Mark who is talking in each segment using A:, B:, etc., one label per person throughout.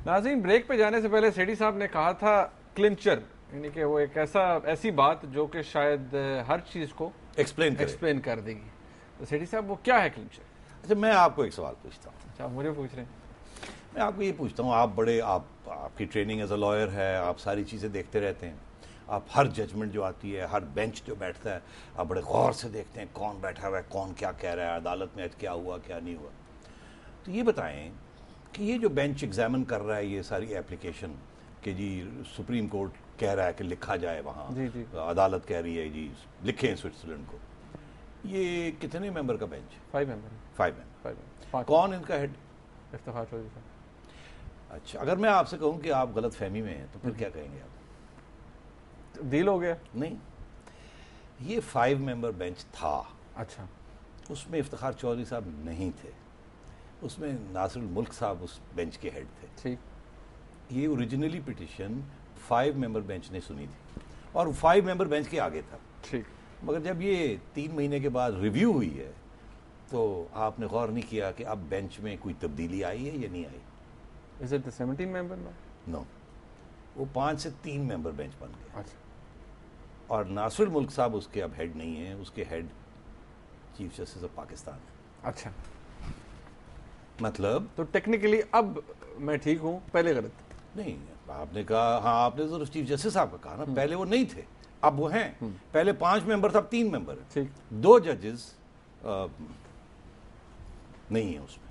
A: ناظرین بریک پہ جانے سے پہلے سیٹھی صاحب نے کہا تھا کلنچر، یعنی کہ وہ ایک ایسی بات جو کہ شاید ہر چیز کو ایکسپلین کر دے گی. تو سیٹھی صاحب وہ کیا ہے کلنچر؟
B: اچھا میں آپ کو ایک سوال پوچھتا ہوں.
A: اچھا مجھے پوچھ رہے ہیں.
B: میں آپ کو یہ پوچھتا ہوں، آپ کی ٹریننگ ایز اے لائر ہے، آپ ساری چیزیں دیکھتے رہتے ہیں، آپ ہر ججمنٹ جو آتی ہے، ہر بینچ جو بیٹھتا ہے، آپ بڑے غور سے دیکھتے ہیں کون بیٹھا ہوا ہے، کون کیا کہہ رہا ہے، عدالت میں کیا ہوا کیا نہیں ہوا. تو یہ بتائیں کہ یہ جو بینچ ایگزامن کر رہا ہے یہ ساری اپلیکیشن کہ جی سپریم کورٹ کہہ رہا ہے کہ لکھا جائے وہاں، عدالت کہہ رہی ہے جی لکھیں سوئٹزرلینڈ کو، یہ کتنے ممبر کا بینچ؟
A: 5 ممبر.
B: کون ان کا ہیڈ؟
A: افتخار چودھری صاحب.
B: اچھا اگر میں آپ سے کہوں کہ آپ غلط فہمی میں ہیں تو پھر کیا کہیں گے آپ؟
A: ڈیل ہو گیا؟
B: نہیں، یہ 5 ممبر بینچ تھا.
A: اچھا.
B: اس میں افتخار چودھری صاحب نہیں تھے، اس میں ناصر الملک صاحب اس بینچ کے ہیڈ تھے.
A: ٹھیک.
B: یہ اوریجنلی پٹیشن 5 ممبر بینچ نے سنی تھی اور 5 ممبر بینچ کے آگے تھا.
A: ٹھیک.
B: مگر جب یہ 3 مہینے کے بعد ریویو ہوئی ہے تو آپ نے غور نہیں کیا کہ اب بینچ میں کوئی تبدیلی آئی ہے یا نہیں آئی؟
A: Is it the 17 member now?
B: نو، وہ 5 سے 3 ممبر بینچ بن گیا.
A: اچھا.
B: اور ناصر الملک صاحب اس کے اب ہیڈ نہیں ہیں، اس کے head chief justice of Pakistan ہے.
A: اچھا.
B: مطلب
A: تو ٹیکنیکلی اب میں ٹھیک ہوں، پہلے غلط
B: نہیں. آپ نے کہا ہاں، آپ نے ضرور چیف جسٹس صاحب کا کہا نا، پہلے وہ نہیں تھے اب وہ ہیں. پہلے 5 ممبر تھا، اب 3 ممبر.
A: ٹھیک.
B: 2 ججز نہیں ہیں اس میں.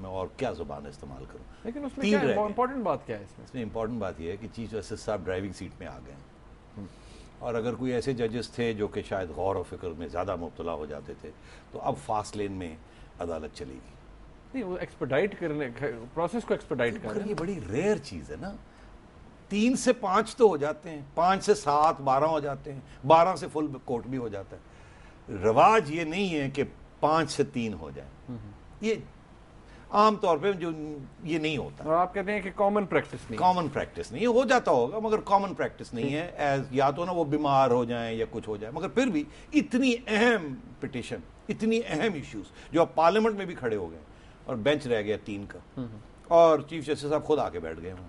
B: میں اور کیا زبان استعمال کروں؟
A: لیکن اس میں کیا امپورٹنٹ بات کیا ہے؟
B: اس میں امپورٹنٹ بات یہ ہے کہ چیف جسٹس صاحب ڈرائیونگ سیٹ میں آ گئے ہیں، اور اگر کوئی ایسے ججز تھے جو کہ شاید غور و فکر میں زیادہ مبتلا ہو جاتے تھے تو اب فاسٹ لین میں عدالت چلے گی.
A: نہیں، وہ ایکسپیڈائٹ کرنے پروسیس کو ایکسپیڈائٹ کرنے.
B: یہ بڑی ریئر چیز ہے نا. 3 سے 5 تو ہو جاتے ہیں، 5 سے 7 12 ہو جاتے ہیں، 12 سے فل کورٹ بھی ہو جاتا ہے. رواج یہ نہیں ہے کہ 5 سے 3 ہو جائیں. یہ عام طور پہ جو یہ نہیں ہوتا.
A: اور آپ کہتے ہیں کہ کامن پریکٹس
B: نہیں ہو جاتا ہوگا مگر کامن پریکٹس نہیں ہے. ایز یا تو نا وہ بیمار ہو جائیں یا کچھ ہو جائے، مگر پھر بھی اتنی اہم پٹیشن، اتنی اہم ایشوز جو اب پارلیمنٹ میں بھی کھڑے ہو گئے اور بینچ رہ گیا 3 کا، اور چیف جسٹس صاحب خود آ کے بیٹھ گئے وہاں.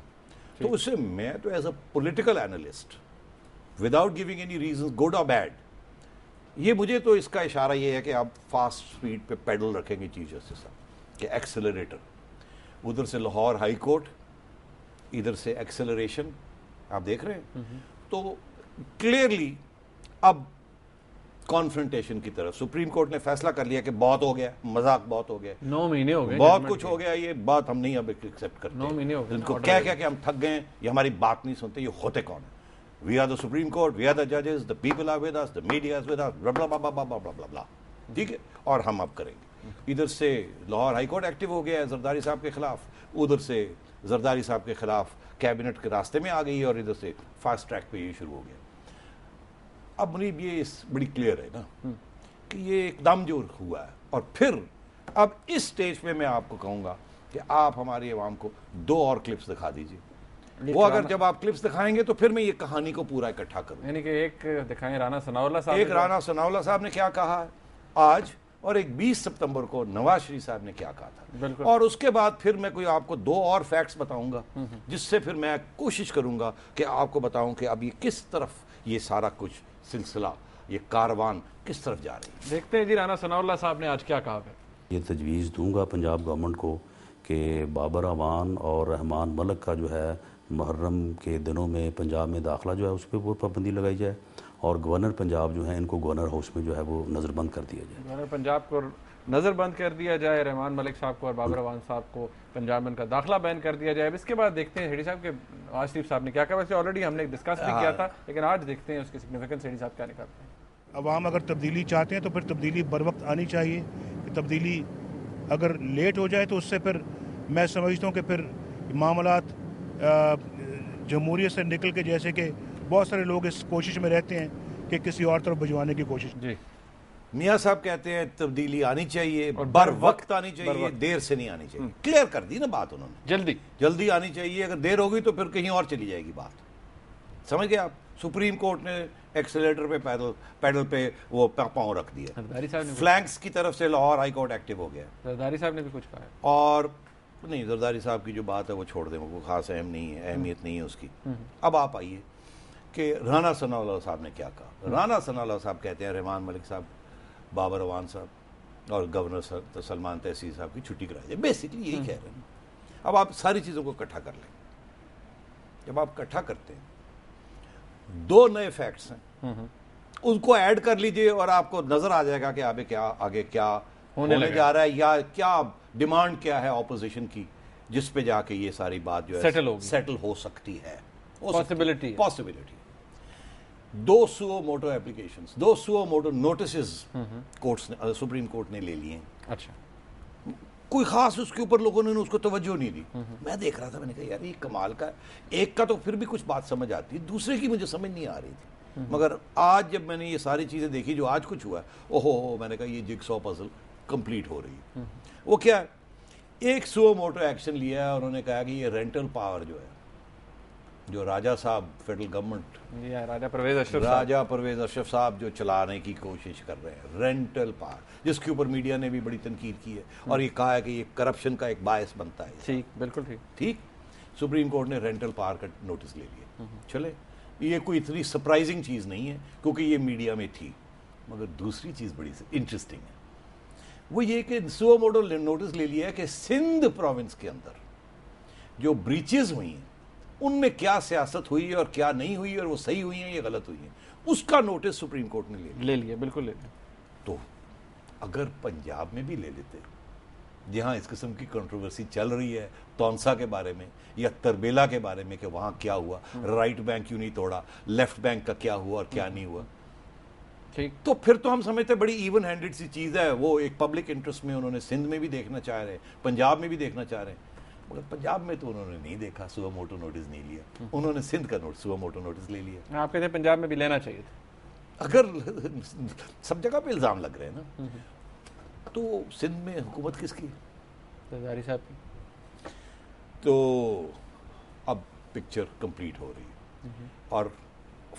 B: تو اس سے میں تو as a political analyst without giving any reasons good اور بیڈ، یہ مجھے تو اس کا اشارہ یہ ہے کہ آپ فاسٹ سپیڈ پہ پیڈل رکھیں گے چیف جسٹس صاحب کہ ایکسلریٹر. ادھر سے لاہور ہائی کورٹ، ادھر سے ایکسلریشن آپ دیکھ رہے ہیں. تو کلیئرلی اب کانفرنٹیشن کی طرف سپریم کورٹ نے فیصلہ کر لیا کہ بہت ہو گیا، مذاق بہت ہو گیا،
A: 9 مہینے ہو گئے،
B: بہت کچھ ہو گیا، یہ بات ہم نہیں اب ایکسیپٹ کرتے.
A: 9 مہینے ہو گئے
B: ان کو کہہ کہ ہم تھک گئے، یہ ہماری بات نہیں سنتے. یہ ہوتے کون ہیں؟ We are the supreme court, we are the ججز، the people are with us, the media is with us, blah blah blah blah blah بلا. ٹھیک ہے، اور ہم اب کریں گے. ادھر سے لاہور ہائی کورٹ ایکٹیو ہو گیا ہے زرداری صاحب کے خلاف، ادھر سے زرداری صاحب کے خلاف کیبنٹ کے راستے میں آ گئی ہے، اور ادھر سے فاسٹ ٹریک پہ یہ شروع ہو گیا. اب منیب یہ بڑی کلیئر ہے نا کہ یہ ایک دم جو ہوا ہے. اور پھر اب اس سٹیج پہ میں آپ کو کہوں گا کہ آپ ہماری عوام کو 2 اور کلپس دکھا دیجیے. وہ اگر جب آپ کلپس دکھائیں گے تو پھر میں یہ کہانی کو پورا اکٹھا کروں.
A: یعنی کہ ایک دکھائیں رانا ثناءاللہ صاحب،
B: ایک رانا ثناءاللہ صاحب نے کیا کہا آج، اور ایک 20 سپتمبر کو نواز شریف صاحب نے کیا کہا تھا. اور اس کے بعد پھر میں کوئی آپ کو 2 اور فیکٹس بتاؤں گا جس سے پھر میں کوشش کروں گا کہ آپ کو بتاؤں کہ اب یہ کس طرف یہ سارا کچھ سلسلہ، یہ کاروان کس طرف جا رہی ہے.
A: دیکھتے ہیں جی رانا ثناءاللہ صاحب نے آج کیا کہا ہے.
C: یہ تجویز دوں گا پنجاب گورنمنٹ کو کہ بابر اعوان اور رحمان ملک کا جو ہے محرم کے دنوں میں پنجاب میں داخلہ جو ہے اس پہ وہ پابندی لگائی جائے، اور گورنر پنجاب جو ہے ان کو گورنر ہاؤس میں جو ہے وہ نظر بند کر دیا جائے.
A: گورنر پنجاب کو نظر بند کر دیا جائے، رحمان ملک صاحب کو اور بابر اعوان صاحب کو پنجاب میں ان کا داخلہ بین کر دیا جائے. اس کے بعد دیکھتے ہیں سیٹھی صاحب کے نواز شریف صاحب نے کیا کہا. ویسے آلریڈی ہم نے ڈسکس بھی کیا تھا، لیکن آج دیکھتے ہیں اس کی سگنیفیکنس سیٹھی صاحب کیا نکالتے ہیں.
D: عوام اگر تبدیلی چاہتے ہیں تو پھر تبدیلی بر وقت آنی چاہیے. تبدیلی اگر لیٹ ہو جائے تو اس سے پھر میں سمجھتا ہوں کہ پھر معاملات جمہوریت سے نکل کے، جیسے کہ بہت سارے لوگ اس کوشش میں رہتے ہیں کہ کسی اور طرف بھجوانے کی کوشش.
A: جی
B: میاں صاحب کہتے ہیں تبدیلی آنی چاہیے، بر وقت آنی چاہیے، دیر سے نہیں آنی چاہیے. کلیئر کر دی نا بات انہوں نے، جلدی آنی چاہیے. اگر دیر ہوگی تو پھر کہیں اور چلی جائے گی بات. سمجھ گئے آپ؟ سپریم کورٹ نے ایکسیلیٹر پہ پیڈل پہ وہ پاؤں رکھ دیا. فلینکس کی طرف سے لاہور ہائی کورٹ ایکٹیو ہو گیا.
A: زرداری صاحب نے بھی کچھ کہا ہے.
B: اور نہیں زرداری صاحب کی جو بات ہے وہ چھوڑ دیں, وہ خاص اہم نہیں ہے, اہمیت نہیں ہے اس کی. اب آپ آئیے کہ رانا ثناء اللہ صاحب نے کیا کہا. رانا ثناء اللہ صاحب کہتے ہیں رحمان ملک صاحب, بابر اعوان صاحب اور گورنر سلمان تحصیل صاحب کی چھٹی کرائی جائے, بیسکلی یہی کہہ رہے ہیں. اب آپ ساری چیزوں کو اکٹھا کر لیں. جب آپ اکٹھا کرتے ہیں 2 نئے فیکٹس ہیں, ان کو ایڈ کر لیجئے اور آپ کو نظر آ جائے گا کہ آگے کیا ہونے جا رہا ہے, یا کیا ڈیمانڈ کیا ہے اپوزیشن کی, جس پہ جا کے یہ ساری بات جو ہے سیٹل ہو سکتی ہے. پاسبلٹی 2 سو موٹو ایپلیکیشنز, 2 سو موٹو نوٹسز کورٹس نے, سپریم کورٹ نے لے لیے ہیں.
A: اچھا,
B: کوئی خاص اس کے اوپر لوگوں نے اس کو توجہ نہیں دی. میں دیکھ رہا تھا, میں نے کہا یار یہ کمال کا ہے. ایک کا تو پھر بھی کچھ بات سمجھ آتی ہے, دوسرے کی مجھے سمجھ نہیں آ رہی تھی. مگر آج جب میں نے یہ ساری چیزیں دیکھی جو آج کچھ ہوا ہے, اوہو, میں نے کہا یہ جگ سو پزل کمپلیٹ ہو رہی ہے. وہ کیا ہے, 1 سو موٹو ایکشن لیا ہے. انہوں نے کہا کہ یہ رینٹل پاور جو ہے, جو راجہ صاحب فیڈرل گورنمنٹ, راجہ پرویز اشرف صاحب جو چلانے کی کوشش کر رہے ہیں, رینٹل پاور, جس کے اوپر میڈیا نے بھی بڑی تنقید کی ہے اور یہ کہا ہے کہ یہ کرپشن کا ایک باعث بنتا ہے.
A: ٹھیک, بالکل ٹھیک.
B: سپریم کورٹ نے رینٹل پاور کا نوٹس لے لیا. چلے, یہ کوئی اتنی سرپرائزنگ چیز نہیں ہے کیونکہ یہ میڈیا میں تھی. مگر دوسری چیز بڑی انٹرسٹنگ ہے, وہ یہ کہ سو موٹو نوٹس لے لیا ہے کہ سندھ پروونس کے اندر جو بریچز ہوئی ہیں ان میں کیا سیاست ہوئی ہے اور کیا نہیں ہوئی, اور وہ صحیح ہوئی ہیں یا غلط ہوئی ہیں, اس کا نوٹس سپریم کورٹ نے لے لیا. بالکل لے لیا. تو اگر پنجاب میں بھی لے لیتے, جہاں اس قسم کی کنٹروورسی چل رہی ہے تونسا کے بارے میں یا تربیلا کے بارے میں کہ وہاں کیا ہوا, رائٹ بینک کیوں نہیں توڑا, لیفٹ بینک کا کیا ہوا اور کیا نہیں ہوا, تو پھر تو ہم سمجھتے بڑی ایون ہینڈڈ سی چیز ہے. وہ ایک پبلک انٹرسٹ میں انہوں نے سندھ میں بھی دیکھنا چاہ رہے, پنجاب میں بھی دیکھنا چاہ رہے ہیں. مگر پنجاب میں تو انہوں نے نہیں دیکھا, سو موٹو نوٹس نہیں لیا. انہوں نے سندھ کا سو موٹو نوٹس لے لیا.
A: آپ کہتے ہیں پنجاب میں بھی لینا چاہیے تھا.
B: اگر سب جگہ پہ الزام لگ رہے ہیں نا, تو سندھ میں حکومت کس کی؟
A: زرداری صاحب کی.
B: تو اب پکچر کمپلیٹ ہو رہی ہے, اور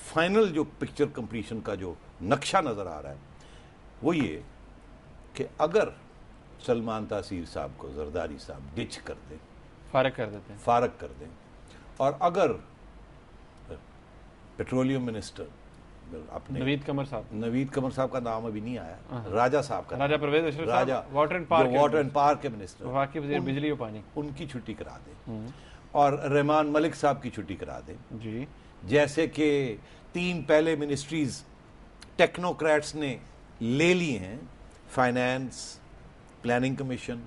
B: فائنل جو پکچر کمپلیشن کا جو نقشہ نظر آ رہا ہے وہ یہ کہ اگر سلمان تحصیل صاحب کو زرداری صاحب ڈچ کر دیں, فارغ کر دیں, اور اگر پیٹرولیم منسٹر اپنے نوید قمر صاحب کا نام ابھی نہیں آیا, راجہ صاحب کا, راجہ پرویز اشرف صاحب, واٹر اینڈ پارک کے منسٹر,
A: وفاقی وزیر بجلی و پانی,
B: ان کی چھٹی کرا دیں, اور رحمان ملک صاحب کی چھٹی کرا دیں.
A: جی,
B: جیسے کہ 3 پہلے منسٹریز ٹیکنوکریٹس نے لے لی ہیں, فائنانس, پلاننگ کمیشن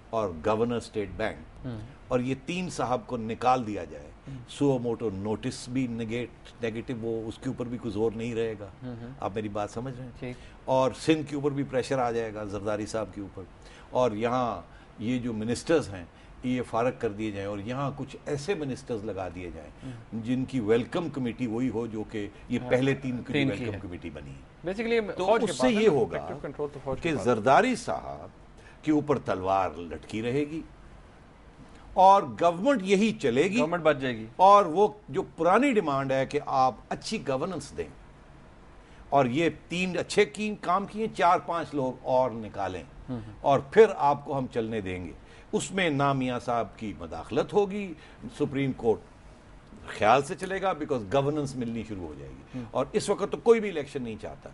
B: اور گورنر اسٹیٹ بینک, اور یہ 3 صاحب کو نکال دیا جائے. سو موٹو نوٹس بھی نیگیٹو, وہ اس کے اوپر بھی کوئی زور نہیں رہے گا. آپ میری بات سمجھ رہے ہیں؟ اور سندھ کے اوپر بھی پریشر آ جائے گا زرداری صاحب کے اوپر, اور یہاں یہ جو منسٹرز ہیں یہ فارغ کر دیے جائیں, اور یہاں کچھ ایسے منسٹرز لگا دیے جائیں جن کی ویلکم کمیٹی وہی ہو جو کہ یہ پہلے 3 کی ویلکم کمیٹی بنی ہے. تو اس سے یہ ہوگا کہ زرداری صاحب کے اوپر تلوار لٹکی رہے گی اور گورنمنٹ یہی چلے گی,
A: گورنمنٹ بچ جائے گی.
B: اور وہ جو پرانی ڈیمانڈ ہے کہ آپ اچھی گورننس دیں اور یہ 3 اچھے کام کیے, 4-5 لوگ اور نکالیں اور پھر آپ کو ہم چلنے دیں گے, اس میں نہ میاں صاحب کی مداخلت ہوگی, سپریم کورٹ خیال سے چلے گا, بیکاز گورننس ملنی شروع ہو جائے گی. اور اس وقت تو کوئی بھی الیکشن نہیں چاہتا,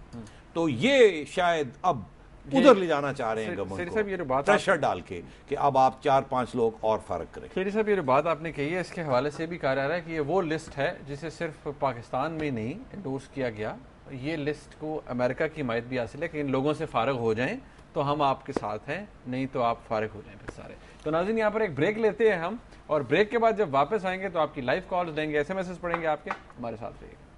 B: تو یہ شاید اب ادھر لے جانا چاہ رہے ہیں گورنمنٹ کو, پریشر ڈال کے کہ اب آپ 4-5 لوگ اور فارغ کریں.
A: خیری صاحب, یہ جو بات آپ نے کہی ہے اس کے حوالے سے بھی کہا جا رہا ہے کہ یہ وہ لسٹ ہے جسے صرف پاکستان میں نہیں انڈورس کیا گیا, یہ لسٹ کو امریکہ کی حمایت بھی حاصل ہے کہ ان لوگوں سے فارغ ہو جائیں تو ہم آپ کے ساتھ ہیں, نہیں تو آپ فارغ ہو جائیں پھر سارے. تو ناظرین, یہاں پر ایک بریک لیتے ہیں ہم, اور بریک کے بعد جب واپس آئیں گے تو آپ کی لائیو کالز دیں گے, SMS پڑھیں گے آپ کے, ہمارے ساتھ رہیے گا.